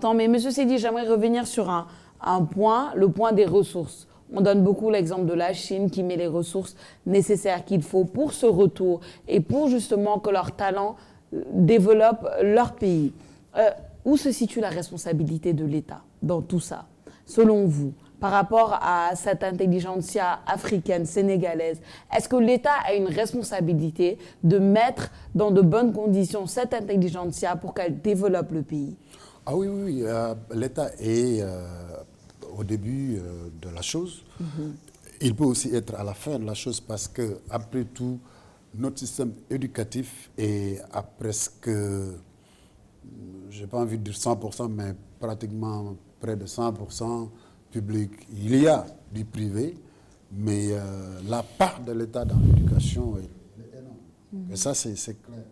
important. Mais monsieur Seydi, j'aimerais revenir sur un point, le point des ressources. On donne beaucoup l'exemple de la Chine qui met les ressources nécessaires qu'il faut pour ce retour et pour justement que leurs talents développent leur pays. Où se situe la responsabilité de l'État dans tout ça, selon vous, par rapport à cette intelligentsia africaine, sénégalaise? Est-ce que l'État a une responsabilité de mettre dans de bonnes conditions cette intelligentsia pour qu'elle développe le pays? Ah oui, oui, oui. L'État est au début de la chose. Il peut aussi être à la fin de la chose parce que, après tout, notre système éducatif est à presque, je n'ai pas envie de dire 100%, mais pratiquement près de 100% public. Il y a du privé, mais la part de l'État dans l'éducation est énorme. Et ça, c'est clair.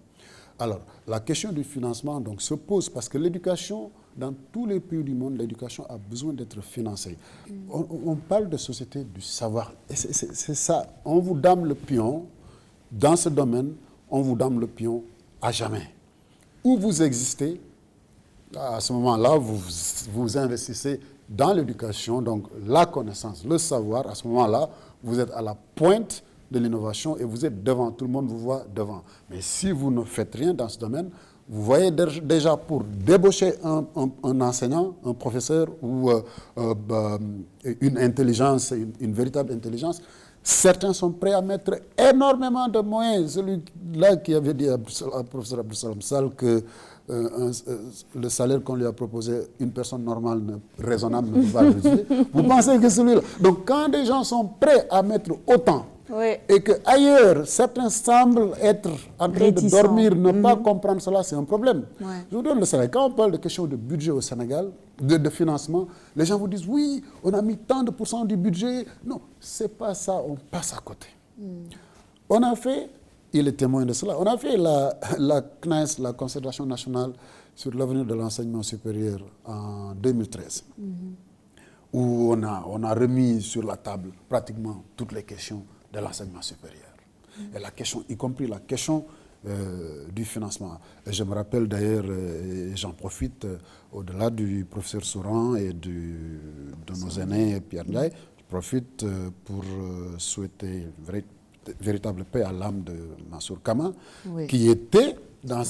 Alors, la question du financement donc, se pose parce que l'éducation, dans tous les pays du monde, l'éducation a besoin d'être financée. On parle de société du savoir. C'est ça. On vous dame le pion. Dans ce domaine, on vous dame le pion à jamais. Où vous existez, à ce moment-là, vous investissez dans l'éducation, donc la connaissance, le savoir. À ce moment-là, vous êtes à la pointe de l'innovation et vous êtes devant. Tout le monde vous voit devant. Mais si vous ne faites rien dans ce domaine, vous voyez déjà pour débaucher un enseignant, un professeur ou une intelligence, une véritable intelligence, certains sont prêts à mettre énormément de moyens. Celui-là qui avait dit au professeur Abdou Salam Sall que le salaire qu'on lui a proposé, une personne normale, raisonnable, ne peut pas le refuser. Vous pensez que celui-là... Donc quand des gens sont prêts à mettre autant, oui, et qu'ailleurs, certains semblent être en train de dormir, ne pas comprendre cela, c'est un problème. Ouais. Je vous donne le Sénégal. Quand on parle de question de budget au Sénégal, de financement, les gens vous disent, oui, on a mis tant de pourcents du budget. Non, ce n'est pas ça, on passe à côté. On a fait, il est témoin de cela, on a fait la CNES, la Concertation nationale sur l'avenir de l'enseignement supérieur en 2013, où on a remis sur la table pratiquement toutes les questions de l'enseignement supérieur. Et la question, y compris la question du financement. Et je me rappelle d'ailleurs, j'en profite, au-delà du professeur Souran et de nos aînés Pierre Ndiaye, je profite pour souhaiter véritable paix à l'âme de Mansour Kama, oui, qui était dans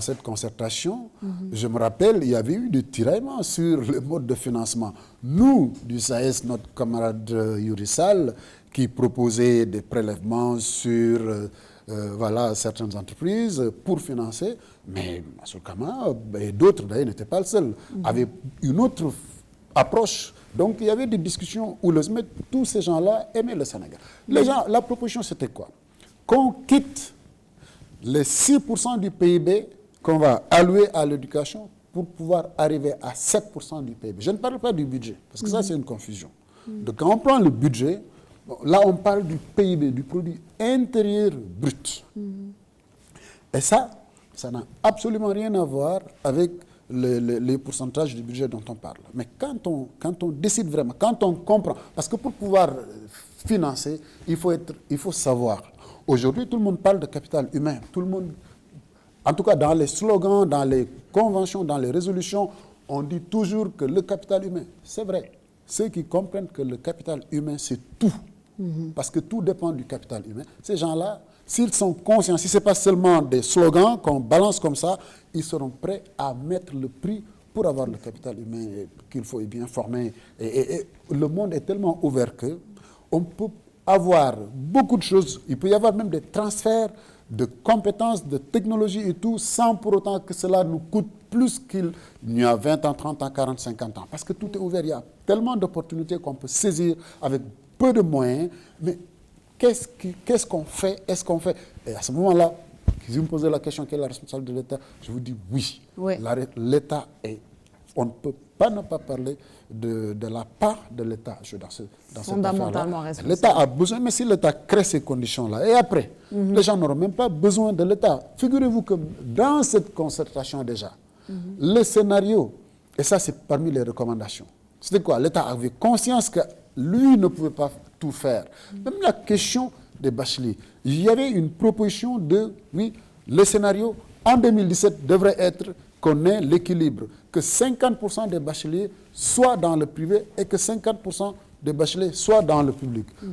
cette concertation. Je me rappelle, il y avait eu des tiraillements sur le mode de financement. Nous, du SAES, notre camarade Yuri Sall, qui proposait des prélèvements sur certaines entreprises pour financer, mais Mansour Kama et d'autres d'ailleurs n'étaient pas le seul, avaient une autre approche. Donc il y avait des discussions où tous ces gens-là aimaient le Sénégal. La proposition c'était quoi? Qu'on quitte les 6% du PIB qu'on va allouer à l'éducation pour pouvoir arriver à 7% du PIB. Je ne parle pas du budget, parce que ça c'est une confusion. Donc quand on prend le budget, là on parle du PIB, du produit intérieur brut. Et ça n'a absolument rien à voir avec les pourcentages du budget dont on parle. Mais quand on décide vraiment, quand on comprend, parce que pour pouvoir financer, il faut savoir. Aujourd'hui, tout le monde parle de capital humain. Tout le monde, en tout cas dans les slogans, dans les conventions, dans les résolutions, on dit toujours que le capital humain, c'est vrai. Ceux qui comprennent que le capital humain, c'est tout. Parce que tout dépend du capital humain. Ces gens-là, s'ils sont conscients, si ce n'est pas seulement des slogans qu'on balance comme ça, ils seront prêts à mettre le prix pour avoir le capital humain qu'il faut bien former. Et le monde est tellement ouvert qu'on peut avoir beaucoup de choses. Il peut y avoir même des transferts de compétences, de technologies et tout, sans pour autant que cela nous coûte plus qu'il y a 20 ans, 30 ans, 40, 50 ans. Parce que tout est ouvert. Il y a tellement d'opportunités qu'on peut saisir avec peu de moyens. Mais qu'est-ce qu'on fait? Est-ce qu'on fait? Et à ce moment-là, si vous me posez la question, quelle est la responsabilité de l'État? Je vous dis oui. L'État est... On ne peut pas ne pas parler de la part de l'État dans cette fondamentalement responsable. L'État a besoin, mais si l'État crée ces conditions-là, et après, les gens n'auront même pas besoin de l'État. Figurez-vous que dans cette concertation déjà, le scénario, et ça c'est parmi les recommandations, c'était quoi? L'État avait conscience que lui ne pouvait pas tout faire. Même la question des bacheliers, il y avait une proposition de, oui, le scénario en 2017 devrait être qu'on ait l'équilibre, que 50% des bacheliers soient dans le privé et que 50% des bacheliers soient dans le public.